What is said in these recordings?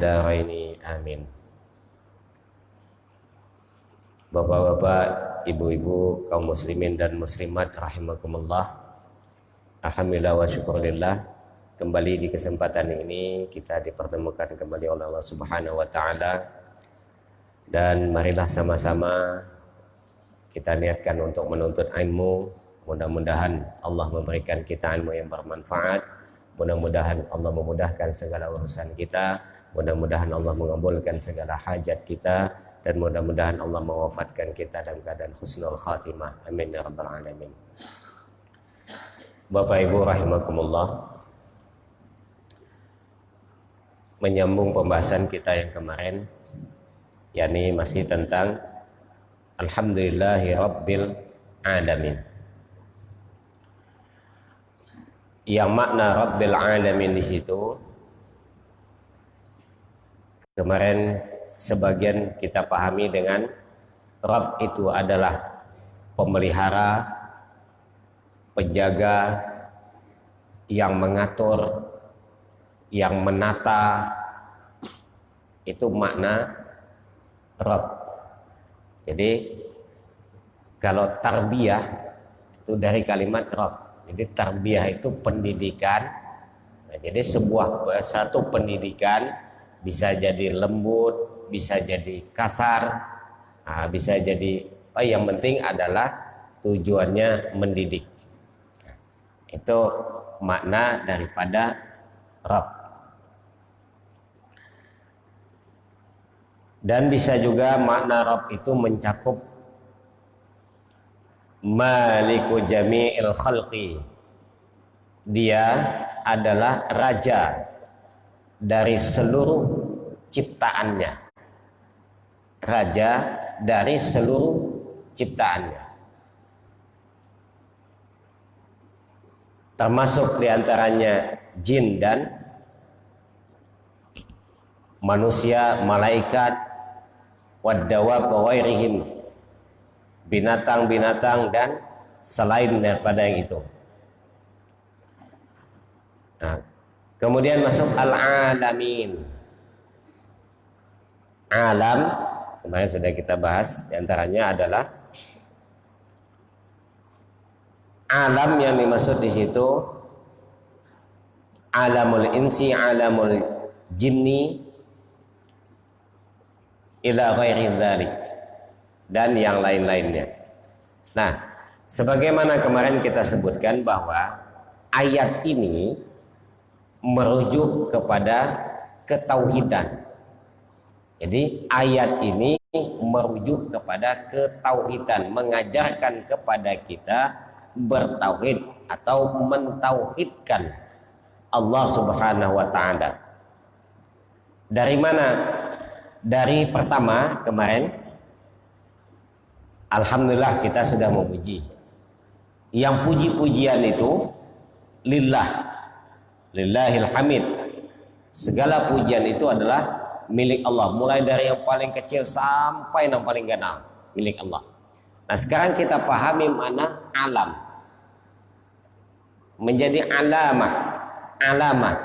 daraini amin. Bapak-bapak, ibu-ibu, kaum muslimin dan muslimat rahimakumullah. Alhamdulillah wa syukurillah, kembali di kesempatan ini kita dipertemukan kembali oleh Allah Subhanahu wa taala, dan marilah sama-sama kita niatkan untuk menuntut ilmu. Mudah-mudahan Allah memberikan kita ilmu yang bermanfaat. Mudah-mudahan Allah memudahkan segala urusan kita. Mudah-mudahan Allah mengabulkan segala hajat kita, dan mudah-mudahan Allah mewafatkan kita dalam keadaan husnul khatimah. Amin ya rabbal alamin. Bapak Ibu rahimakumullah, menyambung pembahasan kita yang kemarin, yakni masih tentang alhamdulillahi rabbil alamin. Yang makna rabbil alamin di situ kemarin sebagian kita pahami dengan Rabb itu adalah pemelihara, penjaga, yang mengatur, yang menata. Itu makna Rabb. Jadi kalau tarbiyah itu dari kalimat Rabb. Jadi tarbiyah itu pendidikan. Nah, jadi satu pendidikan bisa jadi lembut, bisa jadi kasar, bisa jadi yang penting adalah tujuannya mendidik. Itu makna daripada Rabb. Dan bisa juga makna Rabb itu mencakup Maliku jami'il khalqi. Dia adalah raja dari seluruh ciptaannya. Raja dari seluruh ciptaannya. Termasuk diantaranya jin dan manusia, malaikat, wadawab wa wairihim, binatang-binatang dan selain daripada yang itu. Nah, kemudian masuk al-alamin. Alam kemarin sudah kita bahas, diantaranya adalah alam yang dimaksud di situ alamul insi, alamul jinni, ila ghairi dzalik, dan yang lain-lainnya. Nah, sebagaimana kemarin kita sebutkan bahwa ayat ini merujuk kepada ketauhidan. Jadi ayat ini merujuk kepada ketauhidan, mengajarkan kepada kita bertauhid atau mentauhidkan Allah Subhanahu wa taala. Dari mana? Dari pertama kemarin, alhamdulillah kita sudah memuji. Yang puji-pujian itu lillah, lillahil hamid. Segala pujian itu adalah milik Allah, mulai dari yang paling kecil sampai yang paling ganal, milik Allah. Nah, sekarang kita pahami mana alam. Menjadi alamah. Alamah.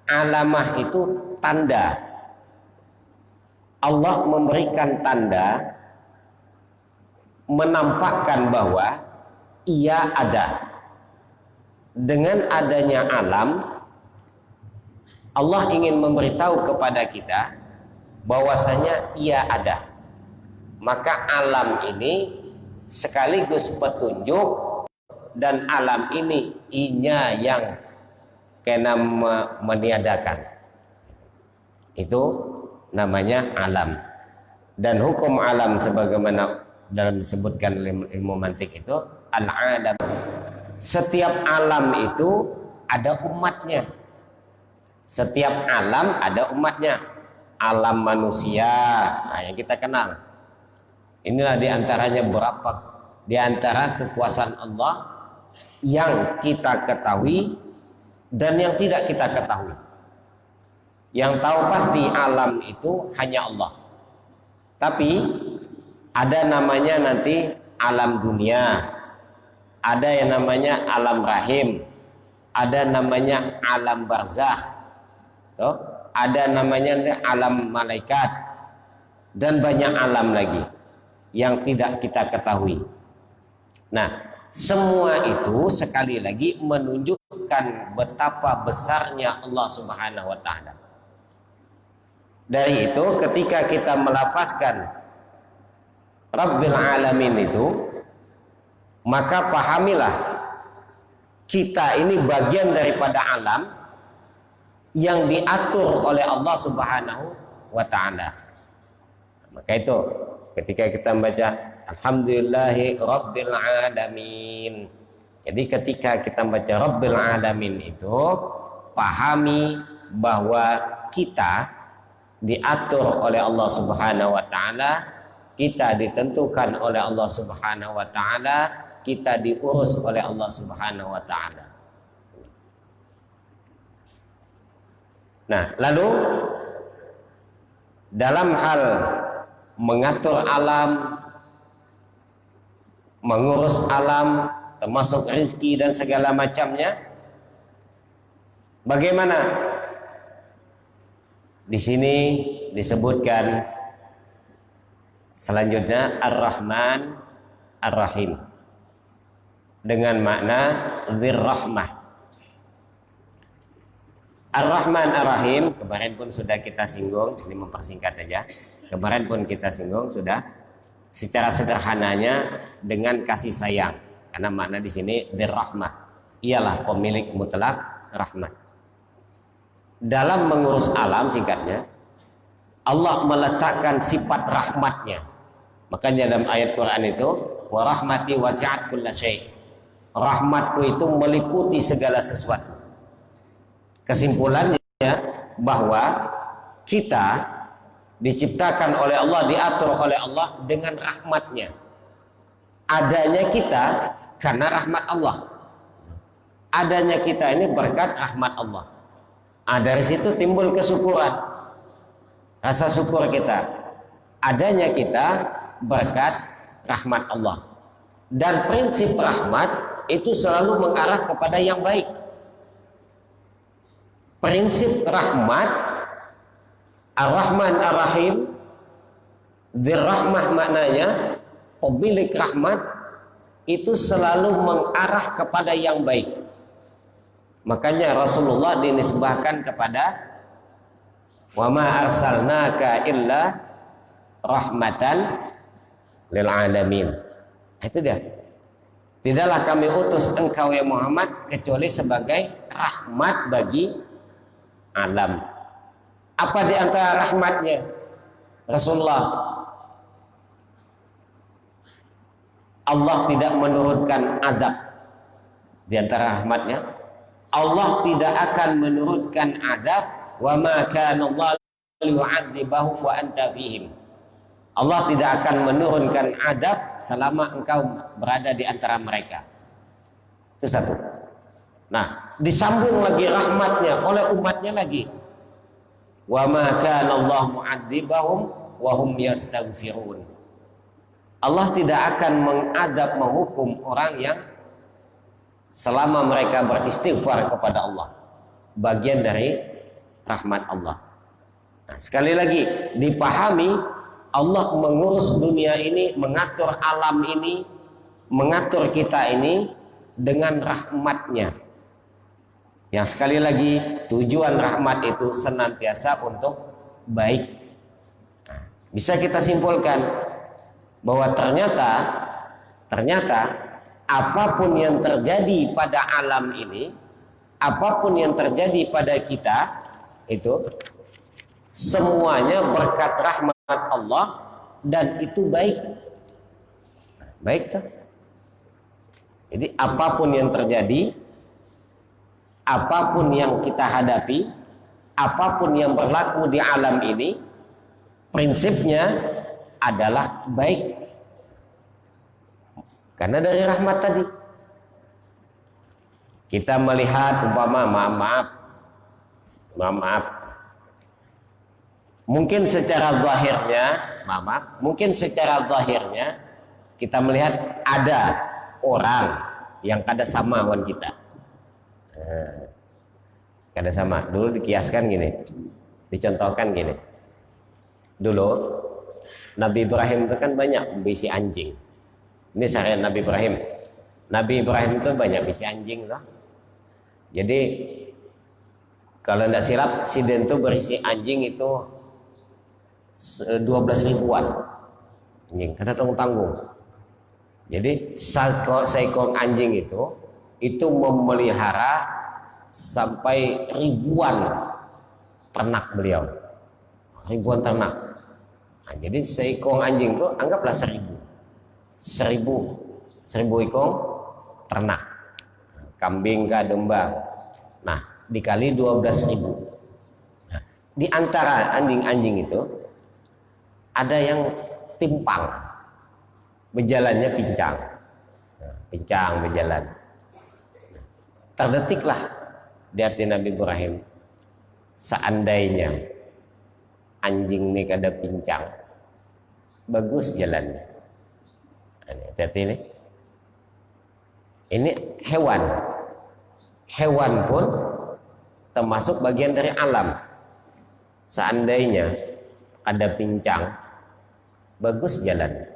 Alamah itu tanda. Allah memberikan tanda, menampakkan bahwa ia ada. Dengan adanya alam, Allah ingin memberitahu kepada kita bahwasanya ia ada. Maka alam ini sekaligus petunjuk, dan alam ini inya yang kena meniadakan. Itu namanya alam. Dan hukum alam sebagaimana dalam disebutkan ilmu mantik itu al-alam. Setiap alam itu ada umatnya. Setiap alam ada umatnya. Alam manusia, nah, yang kita kenal. Inilah diantaranya berapa diantara kekuasaan Allah yang kita ketahui dan yang tidak kita ketahui. Yang tahu pasti alam itu hanya Allah. Tapi ada namanya nanti alam dunia, ada yang namanya alam rahim, ada namanya alam barzakh. Tuh, ada namanya alam malaikat, dan banyak alam lagi yang tidak kita ketahui. Nah, semua itu sekali lagi menunjukkan betapa besarnya Allah Subhanahu wa taala. Dari itu ketika kita melafazkan Rabbil Alamin itu, maka pahamilah kita ini bagian daripada alam yang diatur oleh Allah Subhanahu wa taala. Maka itu ketika kita membaca Alhamdulillahi Rabbil Alamin, jadi ketika kita membaca Rabbil Alamin itu pahami bahwa kita diatur oleh Allah Subhanahu wa taala, kita ditentukan oleh Allah Subhanahu wa taala, kita diurus oleh Allah Subhanahu wa taala. Nah, lalu dalam hal mengatur alam, mengurus alam, termasuk rezeki dan segala macamnya, bagaimana? Di sini disebutkan selanjutnya Ar-Rahman Ar-Rahim dengan makna Dzir-Rahmah. Ar-Rahman Ar-Rahim kemarin pun sudah kita singgung, ini mempersingkat aja. Kemarin pun kita singgung sudah secara sederhananya dengan kasih sayang. Karena makna di sini Dzir-Rahmah, ialah pemilik mutlak rahmat. Dalam mengurus alam singkatnya, Allah meletakkan sifat rahmatnya. Makanya dalam ayat Quran itu, wa rahmati wasi'at kulla syai'. Rahmatku itu meliputi segala sesuatu. Kesimpulannya bahwa kita diciptakan oleh Allah, diatur oleh Allah dengan rahmatnya. Adanya kita karena rahmat Allah. Adanya kita ini berkat rahmat Allah. Dari situ timbul kesyukuran, rasa syukur kita. Adanya kita berkat rahmat Allah. Dan prinsip rahmat itu selalu mengarah kepada yang baik. Prinsip rahmat, Ar-Rahman Ar-Rahim, Dzir-Rahmah maknanya pemilik rahmat, itu selalu mengarah kepada yang baik. Makanya Rasulullah dinisbahkan kepada wa ma arsalnaka illa rahmatan lil alamin. Itu dia. Tidaklah kami utus engkau ya Muhammad kecuali sebagai rahmat bagi alam. Apa di antara rahmatnya Rasulullah? Allah tidak menurunkan azab. Di antara rahmatnya, Allah tidak akan menurunkan azab, wa ma kana Allah liyu'adzibahum wa anta fihim. Allah tidak akan menurunkan azab selama engkau berada di antara mereka. Itu satu. Nah, disambung lagi rahmatnya oleh umatnya lagi. Wa ma kana Allah mu'adzibahum wa hum yastaghfirun. Allah tidak akan mengazab, menghukum orang yang selama mereka beristighfar kepada Allah. Bagian dari rahmat Allah. Nah, sekali lagi dipahami, Allah mengurus dunia ini, mengatur alam ini, mengatur kita ini dengan rahmatnya. Yang sekali lagi tujuan rahmat itu senantiasa untuk baik. Nah, bisa kita simpulkan bahwa ternyata apapun yang terjadi pada alam ini, apapun yang terjadi pada kita, itu semuanya berkat rahmat Allah dan itu baik. Baik tak? Jadi apapun yang terjadi, apapun yang kita hadapi, apapun yang berlaku di alam ini, prinsipnya adalah baik. Karena dari rahmat tadi kita melihat umpama maaf, mungkin secara zahirnya kita melihat ada orang yang kada sama dengan kita. Kada sama. Dulu dikiaskan gini, Dicontohkan gini. Dulu Nabi Ibrahim itu kan banyak bisi anjing. Ini syariat Nabi Ibrahim. Nabi Ibrahim itu banyak bisi anjing loh. Jadi kalau tidak silap siden itu berisi anjing itu 12 ribuan anjing, kada tanggung-tanggung. Jadi seekor anjing itu memelihara sampai ribuan ternak beliau, ribuan ternak. Nah, jadi seekor anjing itu anggaplah 1000 ekor ternak, kambing ke domba. Nah, dikali 12.000. Nah, di antara anjing-anjing itu ada yang timpang, berjalannya pincang, pincang berjalan. Terdetiklah di hati Nabi Ibrahim, seandainya anjing ini kada pincang, bagus jalannya. Hati-hati ini. Ini hewan pun termasuk bagian dari alam. Seandainya ada pincang, bagus jalan.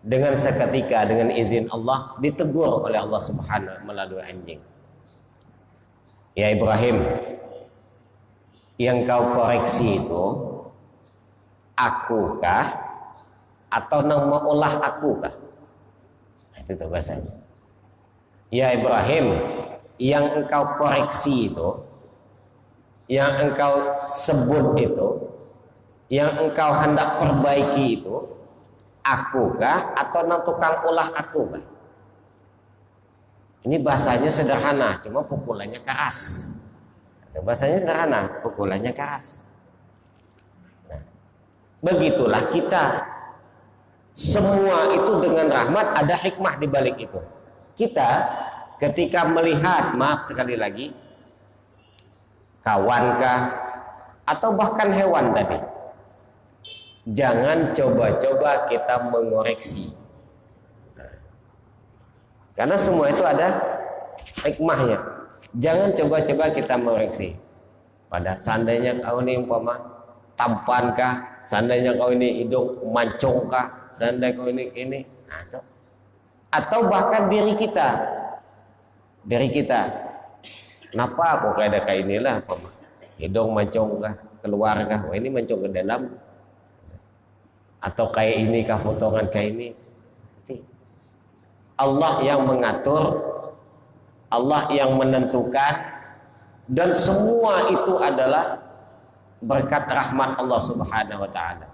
Dengan seketika, dengan izin Allah, ditegur oleh Allah Subhanahu melalui anjing. Ya Ibrahim, yang kau koreksi itu akukah atau nama olah akukah? Itu tuh bahasanya. Ya Ibrahim, yang engkau koreksi itu, yang engkau sebut itu, yang engkau hendak perbaiki itu, akukah atau tukang olah akukah? Ini bahasanya sederhana, cuma pukulannya keras. Bahasanya sederhana, pukulannya keras. Nah, begitulah kita. Semua itu dengan rahmat, ada hikmah di balik itu. Kita ketika melihat, maaf sekali lagi, kawankah atau bahkan hewan tadi, jangan coba-coba kita mengoreksi, karena semua itu ada hikmahnya. Jangan coba-coba kita mengoreksi. Pada seandainya kau ini umpama tampankah, seandainya kau ini hidung mancungkah, seandainya kau ini, atau bahkan diri kita, kenapa aku kayak inilah, hidung mancungkah, keluarkah, wah ini mancung ke dalam, atau kayak ini kah, potongan kayak ini. Allah yang mengatur, Allah yang menentukan, dan semua itu adalah berkat rahmat Allah Subhanahu wa taala.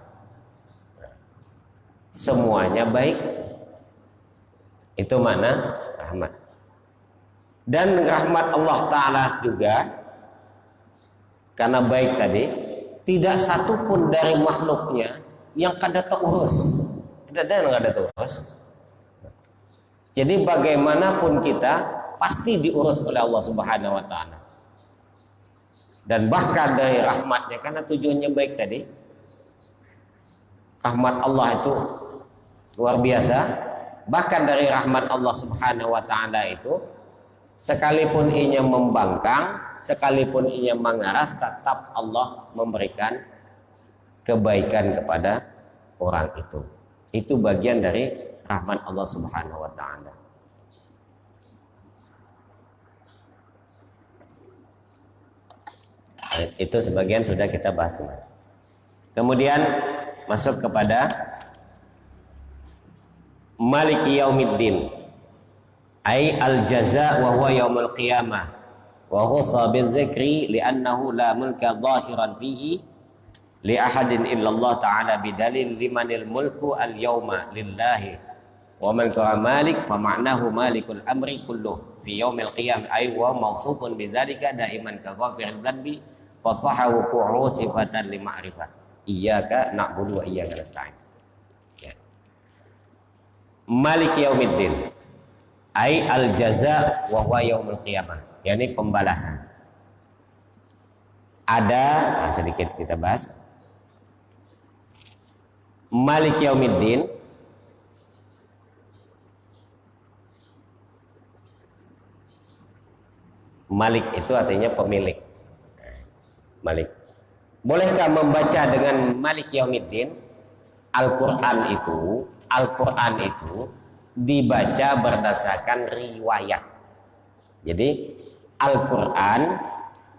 Semuanya baik. Itu mana rahmat. Dan rahmat Allah taala juga karena baik tadi, tidak satu pun dari makhluknya yang kada terurus. Tidak ada yang kada terurus. Jadi bagaimanapun kita pasti diurus oleh Allah Subhanahu wa taala. Dan bahkan dari rahmatnya, karena tujuannya baik tadi, rahmat Allah itu luar biasa. Bahkan dari rahmat Allah Subhanahu wa taala itu, sekalipun ianya membangkang, sekalipun ianya mengaras, tetap Allah memberikan kebaikan kepada orang itu. Itu bagian dari rahmat Allah Subhanahu wa taala. Itu sebagian sudah kita bahas kemarin. Kemudian masuk kepada Maliki Yaumiddin, ay al-jaza wa huwa yaumul qiyamah, wa khussa bidzikri li'annahu la mulka zahiran fihi li ahadin illa Allah ta'ala bidalil limanil mulku al-yawma lillahi wa man kana malik fa ma'nahu malikul amri kulluh fi yaumil qiyamah, ay wa mawsufun bidzalika daiman ka ghafiril dzanbi wa sahahu qu'u sifatan li ma'rifah iyyaka na'budu wa iyyaka nasta'in. Ya. Maliki Yaumiddin, ai al jaza wa huwa yaumul qiyamah, yakni pembalasan. Ada sedikit kita bahas. Maliki Yaumiddin Malik itu artinya pemilik. Malik. Bolehkah membaca dengan Malik Yaumiddin? Al-Quran itu dibaca berdasarkan riwayat. Jadi Al-Quran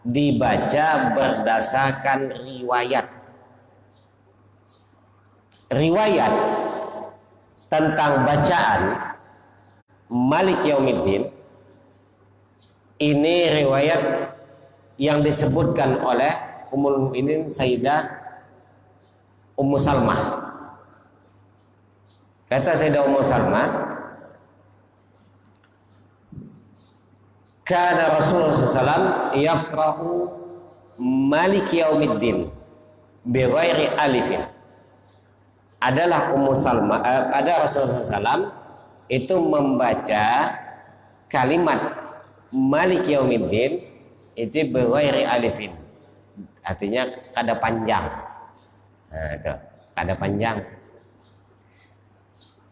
dibaca berdasarkan riwayat. Riwayat tentang bacaan Malik Yaumiddin ini riwayat yang disebutkan oleh Ummul Mukminin Sayyidah Ummu Salmah. Kata Sayyidah Ummu Salmah, kana Rasulullah SAW yaqra'u Malik Yaumiddin bighairi alifin. Adalah Ummu Salmah, ada Rasulullah SAW itu membaca kalimat Malik Yaumiddin itu bighairi alifin. Artinya kada panjang. Nah, itu kada panjang.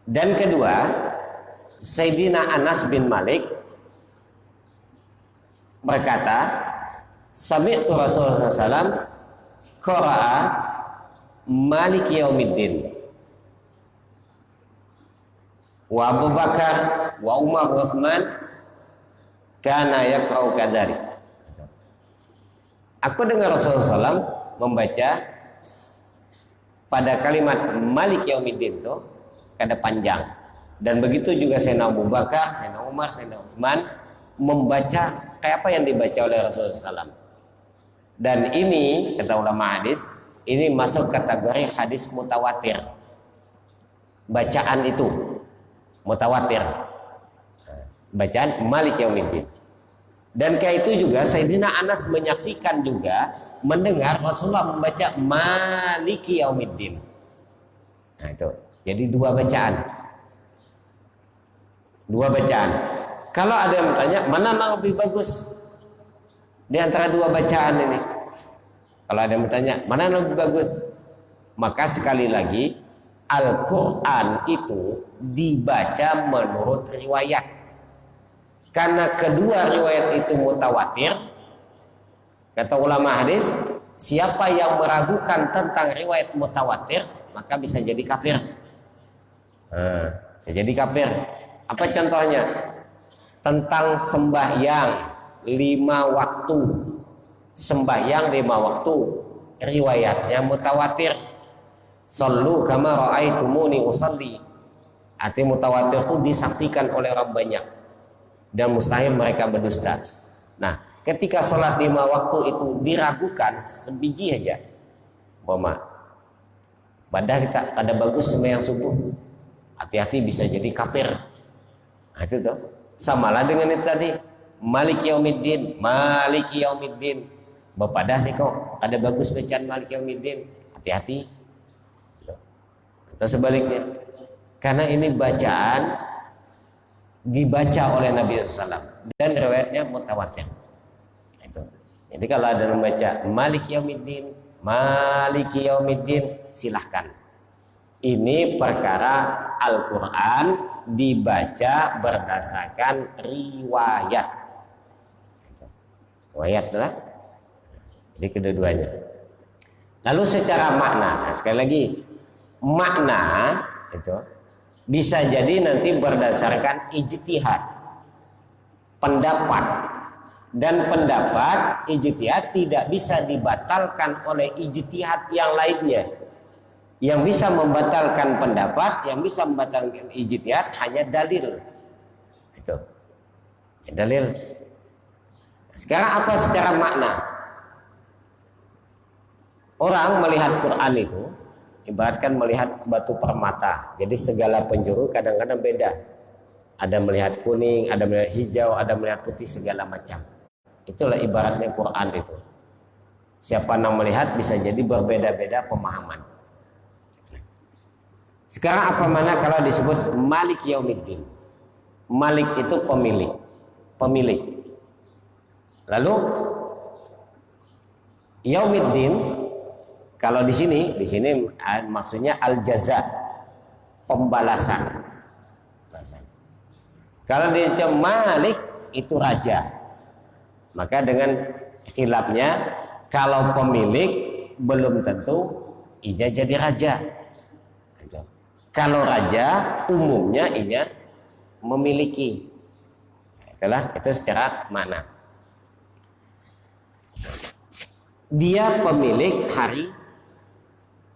Dan kedua, Sayyidina Anas bin Malik berkata, sami'tu Rasulullah SAW qara'a Malik Yaumiddin wa Abu Bakar wa Umar wa Uthman kana yaqra'u kadzalik. Aku dengar Rasulullah SAW membaca pada kalimat Malik Yaumiddin itu kada panjang, dan begitu juga Sayyidina Abu Bakar, Sayyidina Umar, Sayyidina Uthman membaca kayak apa yang dibaca oleh Rasulullah SAW. Dan ini kata ulama hadis, ini masuk kategori hadis mutawatir. Bacaan itu mutawatir, bacaan Malik Yaumiddin. Dan kayak itu juga Sayyidina Anas menyaksikan juga, mendengar Rasulullah membaca Maliki Yaumiddin. Nah itu, jadi dua bacaan. Kalau ada yang bertanya, mana yang lebih bagus di antara dua bacaan ini? Kalau ada yang bertanya, mana yang lebih bagus? Maka sekali lagi, Al-Quran itu dibaca menurut riwayat. Karena kedua riwayat itu mutawatir, kata ulama hadis, siapa yang meragukan tentang riwayat mutawatir, maka bisa jadi kafir. Bisa jadi kafir. Apa contohnya? Tentang sembahyang 5 waktu. Sembahyang 5 waktu, riwayatnya mutawatir. Sallu kama ra'aitumuni usalli. Arti mutawatir itu disaksikan oleh orang banyak, dan mustahil mereka berdusta. Nah, ketika sholat 5 waktu itu diragukan sebiji aja, badah kita ada bagus sembahyang subuh, hati-hati bisa jadi kafir. Nah, itu tuh samalah dengan itu tadi, Malik Yaumiddin, bapadah sih kok ada bagus bacaan Malik Yaumiddin, hati-hati. Atau sebaliknya, karena ini bacaan dibaca oleh Nabi SAW dan riwayatnya mutawatir. Itu. Jadi kalau ada yang membaca Maliki Yaumiddin, silahkan. Ini perkara Al-Quran dibaca berdasarkan riwayat. Riwayat lah. Jadi kedua-duanya. Lalu secara makna, sekali lagi, makna itu bisa jadi nanti berdasarkan ijtihad, pendapat, dan pendapat ijtihad tidak bisa dibatalkan oleh ijtihad yang lainnya. Yang bisa membatalkan pendapat, yang bisa membatalkan ijtihad hanya dalil. Itu dalil. Sekarang apa secara makna? Orang melihat Quran itu ibaratkan melihat batu permata. Jadi segala penjuru kadang-kadang beda. Ada melihat kuning, ada melihat hijau, ada melihat putih, segala macam. Itulah ibaratnya Quran itu. Siapa yang melihat bisa jadi berbeda-beda pemahaman. Sekarang apa mana kalau disebut Malik Yaumiddin? Malik itu pemilik. Lalu Yaumiddin, kalau di sini maksudnya al-jaza, pembalasan. Kalau di Malik itu raja, maka dengan khilafnya Kalau pemilik belum tentu ia jadi raja. Kalau raja umumnya ia memiliki. Itu secara makna. Dia pemilik hari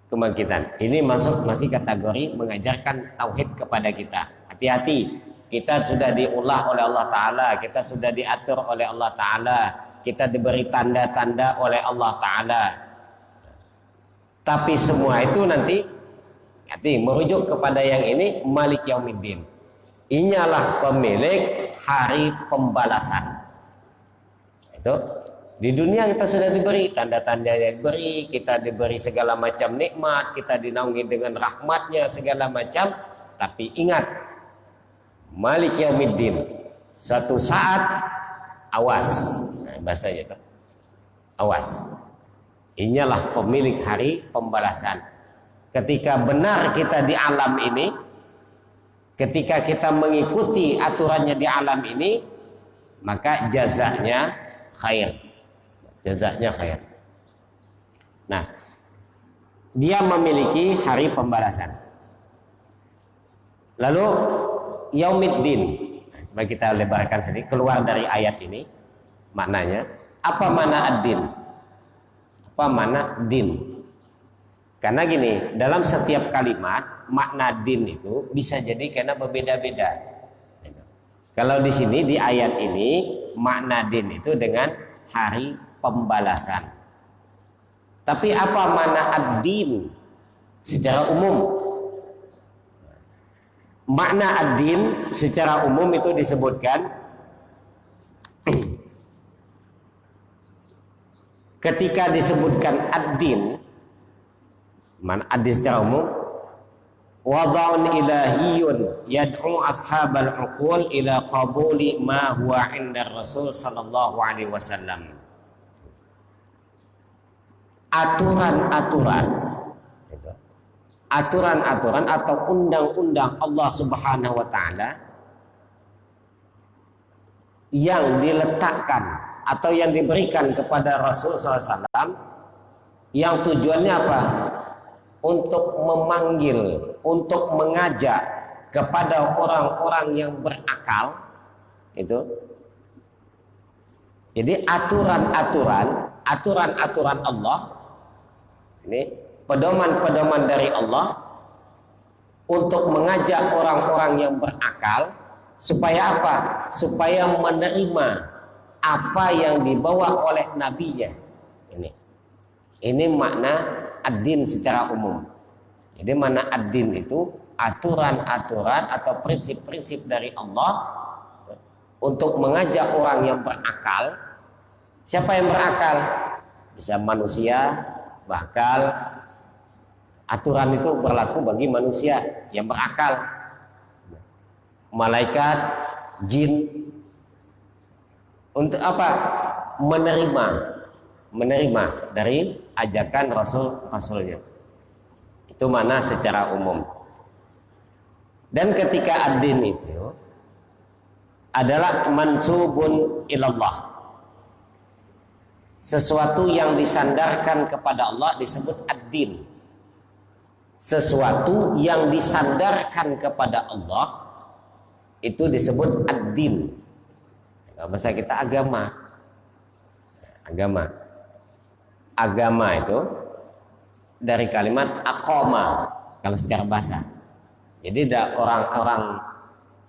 kebangkitan. Ini masih kategori mengajarkan tauhid kepada kita. Hati-hati, kita sudah diulah oleh Allah Ta'ala, kita sudah diatur oleh Allah Ta'ala, kita diberi tanda-tanda oleh Allah Ta'ala. Tapi semua itu nanti merujuk kepada yang ini, Malik Yaumiddin. Inyalah pemilik hari pembalasan. Itu di dunia kita sudah diberi tanda-tanda yang diberi, kita diberi segala macam nikmat, kita dinaungi dengan rahmatnya segala macam. Tapi ingat, Malik Yaumiddin, suatu saat awas, bahasanya kan, awas. Inyalah pemilik hari pembalasan. Ketika benar kita di alam ini, ketika kita mengikuti aturannya di alam ini, maka jazanya khair. Jazanya khair. Nah, dia memiliki hari pembalasan. Lalu Yaumiddin, coba kita lebarkan sedikit keluar dari ayat ini maknanya. Apa makna ad-din? Apa makna din? Karena gini, dalam setiap kalimat makna din itu bisa jadi karena berbeda-beda. Kalau di sini di ayat ini makna din itu dengan hari pembalasan. Tapi apa makna ad-din secara umum? Makna ad-din secara umum itu disebutkan ketika disebutkan ad-din, makna ad-din secara umum, wada'un ilahiyun yad'u ashabal uqul ila qabuli ma huwa 'inda Rasul sallallahu alaihi wasallam. Aturan-aturan atau undang-undang Allah Subhanahu wa taala yang diletakkan atau yang diberikan kepada Rasul SAW, yang tujuannya apa? Untuk memanggil, untuk mengajak kepada orang-orang yang berakal. Itu. Jadi aturan-aturan Allah ini pedoman-pedoman dari Allah untuk mengajak orang-orang yang berakal supaya apa? Supaya menerima apa yang dibawa oleh nabinya. Ini makna ad-din secara umum. Jadi makna ad-din itu aturan-aturan atau prinsip-prinsip dari Allah untuk mengajak orang yang berakal. Siapa yang berakal? Bisa manusia, bakal. Aturan itu berlaku bagi manusia yang berakal, malaikat, jin. Untuk apa? Menerima dari ajakan Rasulnya. Itu mana secara umum. Dan ketika ad-din itu adalah mansubun ilallah, sesuatu yang disandarkan kepada Allah disebut ad-din. Sesuatu yang disandarkan kepada Allah itu disebut ad-din. Bahasa kita agama. Agama itu dari kalimat aqama kalau secara bahasa. Jadi orang-orang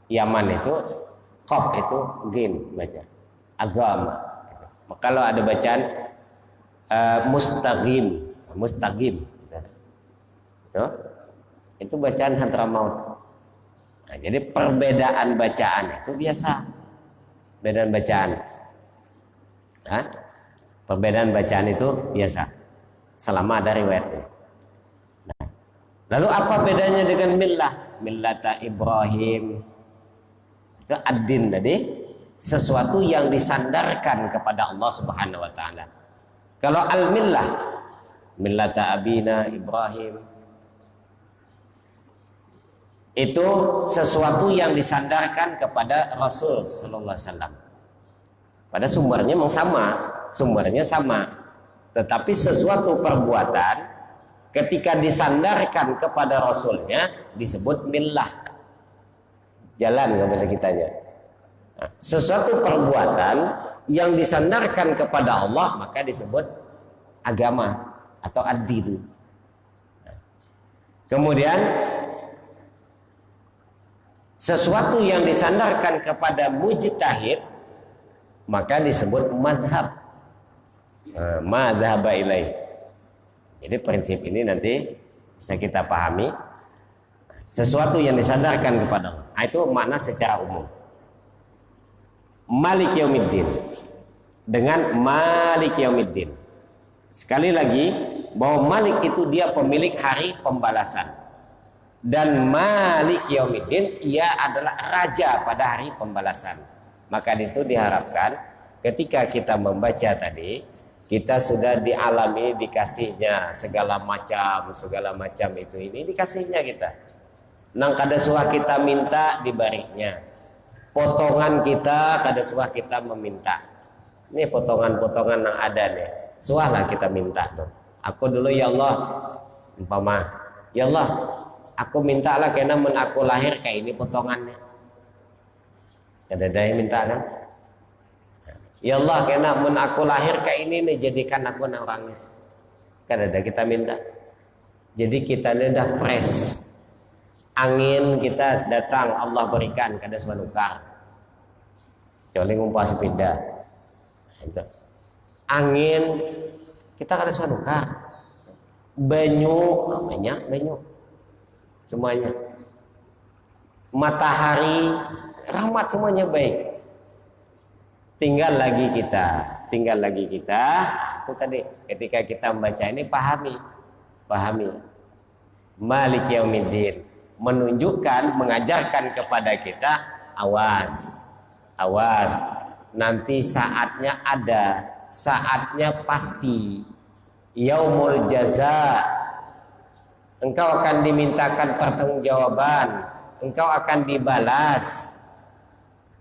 Yaman itu qaf itu gin baca. Agama. Kalau ada bacaan mustaqim. Itu bacaan Hadramaut. Nah, jadi perbedaan bacaan itu biasa. Perbedaan bacaan. Nah, perbedaan bacaan itu biasa. Selama ada riwayat. Nah, lalu apa bedanya dengan millah? Millata Ibrahim. Itu ad-din tadi. Sesuatu yang disandarkan kepada Allah Subhanahu wa taala. Kalau al-millah, millata abina Ibrahim, itu sesuatu yang disandarkan kepada Rasul sallallahu alaihi wasallam. Pada sumbernya memang sama, Tetapi sesuatu perbuatan ketika disandarkan kepada Rasulnya disebut millah, jalan nggak bahasa kitanya. Nah, sesuatu perbuatan yang disandarkan kepada Allah maka disebut agama atau ad-din. Kemudian sesuatu yang disandarkan kepada mujtahid maka disebut mazhab. Madzhaba ilaih. Jadi prinsip ini nanti bisa kita pahami. Sesuatu yang disandarkan kepada Allah. Nah, itu makna secara umum. Malik yaumiddin. Dengan Malik yaumiddin. Sekali lagi bahwa Malik itu dia pemilik hari pembalasan. Dan Malik yaumiddin ia adalah raja pada hari pembalasan. Maka di situ diharapkan ketika kita membaca tadi kita sudah dialami dikasihnya segala macam itu ini dikasihnya kita. Nang kada suah kita minta dibariknya. Potongan kita kada suah kita meminta. Ini potongan-potongan yang ada nih. Suahlah kita minta tuh. Aku dulu ya Allah umpama, ya Allah, aku mintalah karena men aku lahir kayak ini potongannya. Kada ada yang minta kan? Ya Allah, karena men aku lahir kayak ini nih jadikan aku orangnya. Kan ada kita minta. Jadi kita ini dah pres. Angin kita datang Allah berikan kada semanukar. Kecuali ngumpah sepeda. Itu. Angin kita kada semanukar. Banyu banyak banyu. Semuanya. Matahari rahmat semuanya baik. Tinggal lagi kita itu tadi ketika kita membaca ini pahami Malik yaumiddin menunjukkan mengajarkan kepada kita awas nanti saatnya ada, saatnya pasti, yaumul jaza, engkau akan dimintakan pertanggungjawaban, engkau akan dibalas.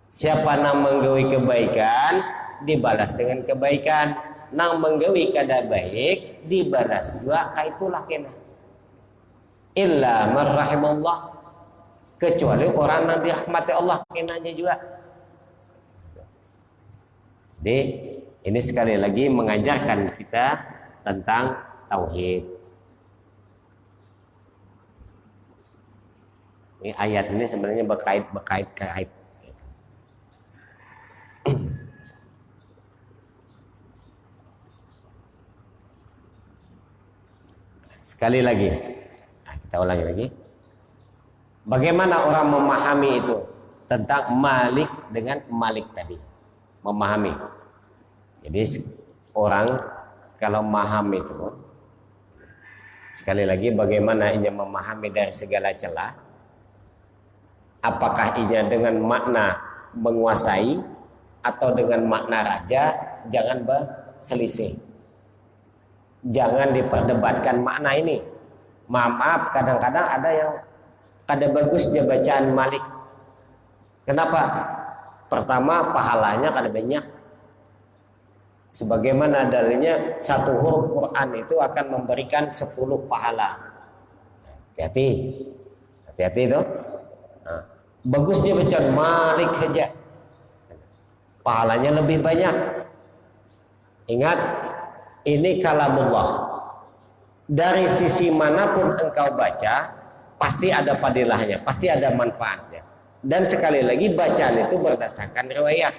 Siapa nang menggawi kebaikan dibalas dengan kebaikan, nang menggawi kada baik dibalas juga kaitulah kena. Illa man rahimallah, kecuali orang yang dirahmati Allah kenanya juga. Jadi ini sekali lagi mengajarkan kita tentang tauhid. Ini ayat ini sebenarnya berkait. Sekali lagi, nah, kita ulangi lagi. Bagaimana orang memahami itu tentang Malik dengan Malik tadi? Memahami. Jadi orang kalau memahami itu, sekali lagi bagaimana ia memahami dari segala celah? Apakah ia dengan makna menguasai atau dengan makna raja? Jangan berselisih. Jangan diperdebatkan makna ini. Maaf, kadang-kadang ada yang kada bagus dia bacaan Malik. Kenapa? Pertama, pahalanya kada banyak. Sebagaimana dalilnya satu huruf Quran itu akan memberikan 10 pahala. Hati-hati itu. Nah, bagus dia bacaan Malik saja. Pahalanya lebih banyak. Ingat, ini kalamullah. Dari sisi manapun engkau baca, pasti ada padilahnya, pasti ada manfaatnya. Dan sekali lagi bacaan itu berdasarkan riwayat.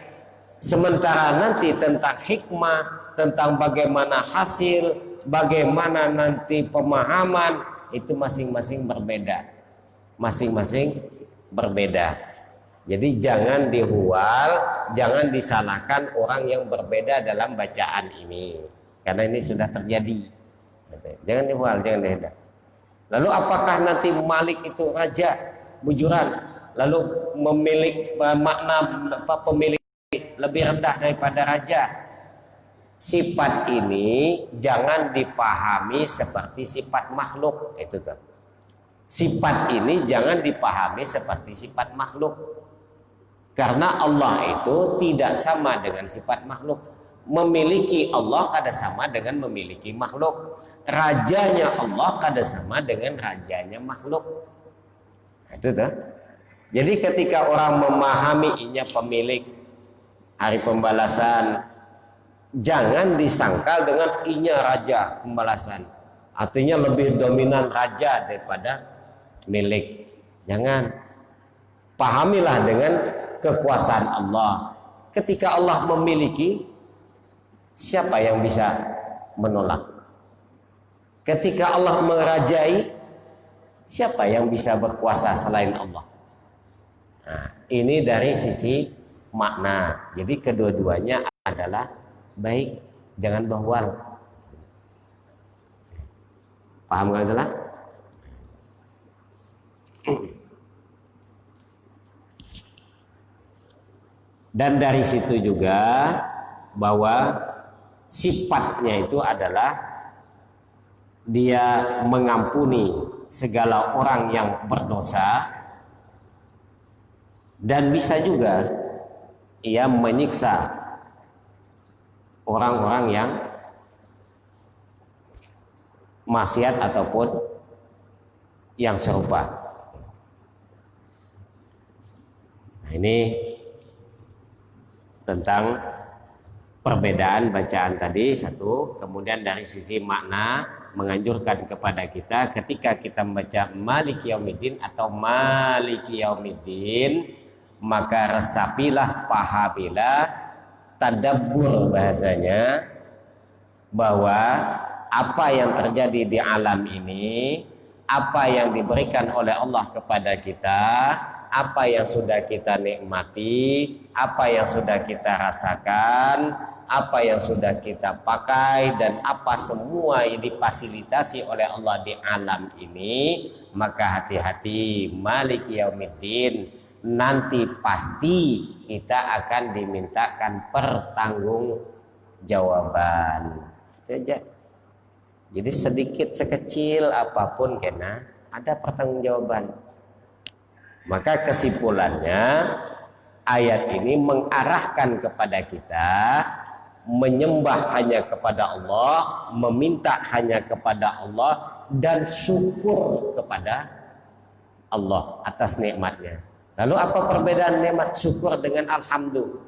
Sementara nanti tentang hikmah, tentang bagaimana hasil, bagaimana nanti pemahaman, itu masing-masing berbeda. Masing-masing berbeda. Jadi jangan dihual, jangan disalahkan orang yang berbeda dalam bacaan ini. Karena ini sudah terjadi. Jangan dibual, jangan dihedap. Lalu apakah nanti Malik itu raja bujuran, lalu memiliki makna pemilik lebih rendah daripada raja? Sifat ini jangan dipahami seperti sifat makhluk. Itu tuh. Sifat ini jangan dipahami seperti sifat makhluk. Karena Allah itu tidak sama dengan sifat makhluk. Memiliki Allah kada sama dengan memiliki makhluk. Rajanya Allah kada sama dengan rajanya makhluk. Itu tuh. Jadi ketika orang memahami inya pemilik hari pembalasan, jangan disangkal dengan inya raja pembalasan. Artinya lebih dominan raja daripada milik. Jangan. Pahamilah dengan kekuasaan Allah. Ketika Allah memiliki, siapa yang bisa menolak? Ketika Allah merajai, siapa yang bisa berkuasa selain Allah? Nah, ini dari sisi makna. Jadi kedua-duanya adalah baik, jangan bahwal. Paham kan itulah? Dan dari situ juga bahwa sifatnya itu adalah dia mengampuni segala orang yang berdosa, dan bisa juga ia menyiksa orang-orang yang maksiat ataupun yang serupa. Nah, ini tentang perbedaan bacaan tadi satu. Kemudian dari sisi makna menganjurkan kepada kita ketika kita membaca Maliki Yaumiddin atau Maliki Yaumiddin, maka resapilah, pahamilah, tadabbur bahasanya, bahwa apa yang terjadi di alam ini, apa yang diberikan oleh Allah kepada kita, apa yang sudah kita nikmati, apa yang sudah kita rasakan, apa yang sudah kita pakai, dan apa semua yang difasilitasi oleh Allah di alam ini, maka hati-hati, Maliki Yaumiddin, nanti pasti kita akan dimintakan pertanggungjawaban. Itu aja. Jadi sedikit sekecil apapun kena ada pertanggungjawaban. Maka kesimpulannya ayat ini mengarahkan kepada kita menyembah hanya kepada Allah, meminta hanya kepada Allah, dan syukur kepada Allah atas nikmatnya. Lalu apa perbedaan nikmat syukur dengan alhamdulillah?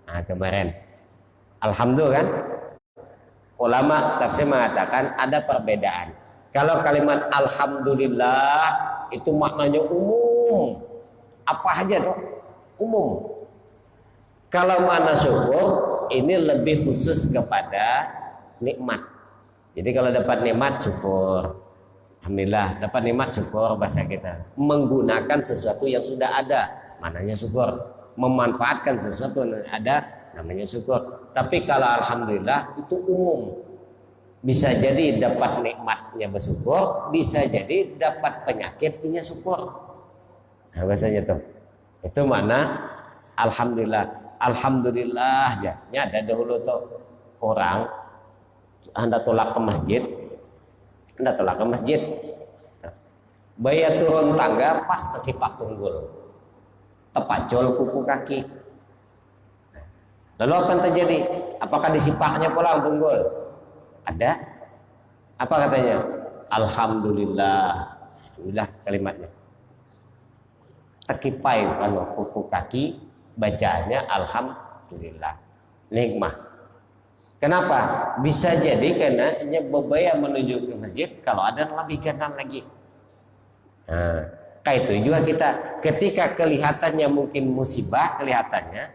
Nah, kemarin alhamdulillah kan, ulama tafsir mengatakan ada perbedaan. Kalau kalimat alhamdulillah itu maknanya umum, apa aja tuh umum. Kalau makna syukur ini lebih khusus kepada nikmat. Jadi kalau dapat nikmat syukur, alhamdulillah. Dapat nikmat syukur bahasa kita. Menggunakan sesuatu yang sudah ada, maknanya syukur. Memanfaatkan sesuatu yang ada, namanya syukur. Tapi kalau alhamdulillah itu umum. Bisa jadi dapat nikmatnya bersyukur, bisa jadi dapat penyakitnya syukur. Nah, bahasanya tuh. Itu makna alhamdulillah. Alhamdulillah ya. Ini ada dahulu tuh orang hendak tolak ke masjid. Hendak tolak ke masjid. Bayar turun tangga pas tersipak tunggul. Tepacul kuku kaki. Lalu apa yang terjadi? Apakah disipaknya pulang tunggul? Ada. Apa katanya? Alhamdulillah. Alhamdulillah kalimatnya. Terkipai kalau kuku kaki, bacaannya alhamdulillah. Nikmat. Kenapa? Bisa jadi karena berbaya menuju ke masjid kalau ada lebih kanan lagi. Nah, kayak itu juga kita ketika kelihatannya mungkin musibah kelihatannya,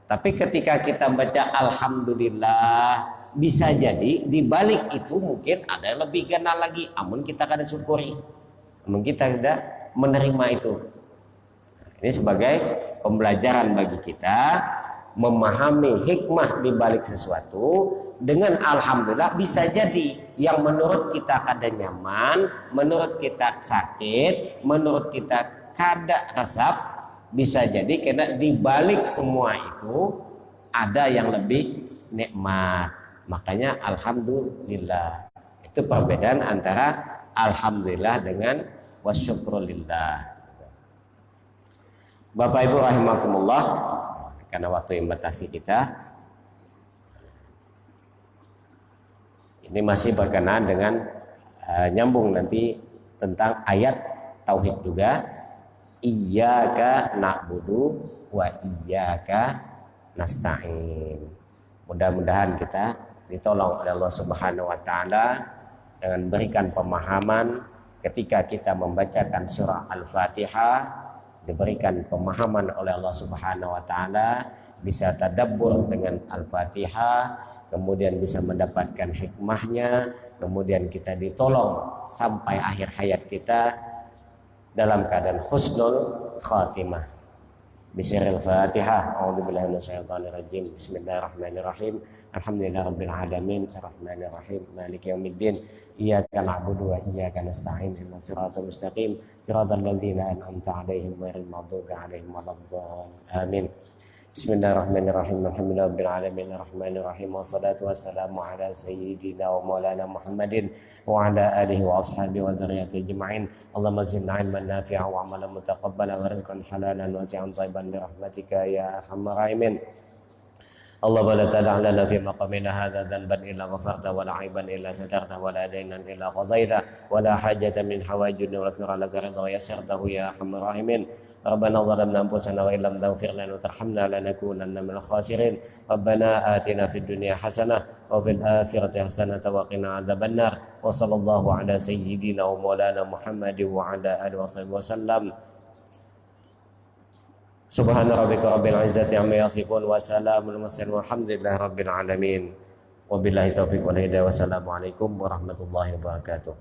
tapi ketika kita baca alhamdulillah, bisa jadi di balik itu mungkin ada yang lebih ganas lagi. Amun kita kada syukuri, amun kita tidak menerima itu. Ini sebagai pembelajaran bagi kita memahami hikmah di balik sesuatu. Dengan alhamdulillah bisa jadi yang menurut kita kada nyaman, menurut kita sakit, menurut kita kada resap, bisa jadi karena di balik semua itu ada yang lebih nikmat. Makanya alhamdulillah. Itu perbedaan antara alhamdulillah dengan wasyukrulillah. Bapak Ibu rahimakumullah, karena waktu yang batasi kita, Ini masih berkenaan dengan nyambung nanti tentang ayat tauhid juga. Iyyaka na'budu wa iyyaka nasta'in. Mudah-mudahan kita ditolong oleh Allah Subhanahu wa taala dengan berikan pemahaman ketika kita membacakan surah Al-Fatihah, diberikan pemahaman oleh Allah Subhanahu wa taala, bisa tadabbur dengan Al-Fatihah, kemudian bisa mendapatkan hikmahnya, kemudian kita ditolong sampai akhir hayat kita dalam keadaan husnul khatimah. Bismillahil Fatihah. A'udzubillahi minasyaitonir rajim. Bismillahirrahmanirrahim. Alhamdulillahirabbil alamin, arrahmanir rahim, maliki yaumiddin. Iyyaka na'budu wa iyyaka nasta'in. Ihdinas siratal mustaqim. Siratal ladzina an'amta 'alaihim ghairil maghdubi 'alaihim waladdallin. Amin. Bismillahirrahmanirrahim. Alhamdulillahirabbil alamin, arrahmanir rahim. Wassalatu wassalamu ala sayyidina wa maulana Muhammadin wa ala alihi wa ashabihi wa dzurriyyatihi ajma'in. Allahumma zidna 'ilman nafi'an wa 'amalan mutaqabbalan wa rizqan halalan wasi'an thayyiban bi rahmatika ya arhamar rahimin. اللهم لا تدع لنا في مقامنا هذا ذنبا الا غفرته ولا عيبا الا سترته ولا دينا الا قضيته ولا حاجه من حوائج الدنيا والآخرة لك رضا ويسرته يا ارحم الراحمين. ربنا ظلمنا انفسنا وان لم تغفر لنا وترحمنا لنكونن من الخاسرين. ربنا آتنا في الدنيا حسنه وفي الاخره حسنه وقنا عذاب النار. وصلى الله على سيدنا ومولانا محمد وعلى اله وصحبه وسلم. Subhana rabbika rabbil izzati amma yasifun wa salamun mursalin walhamdulillahi rabbil alamin. Wabillahi taufiq wal hidayah. Wassalamualaikum warahmatullahi wabarakatuh.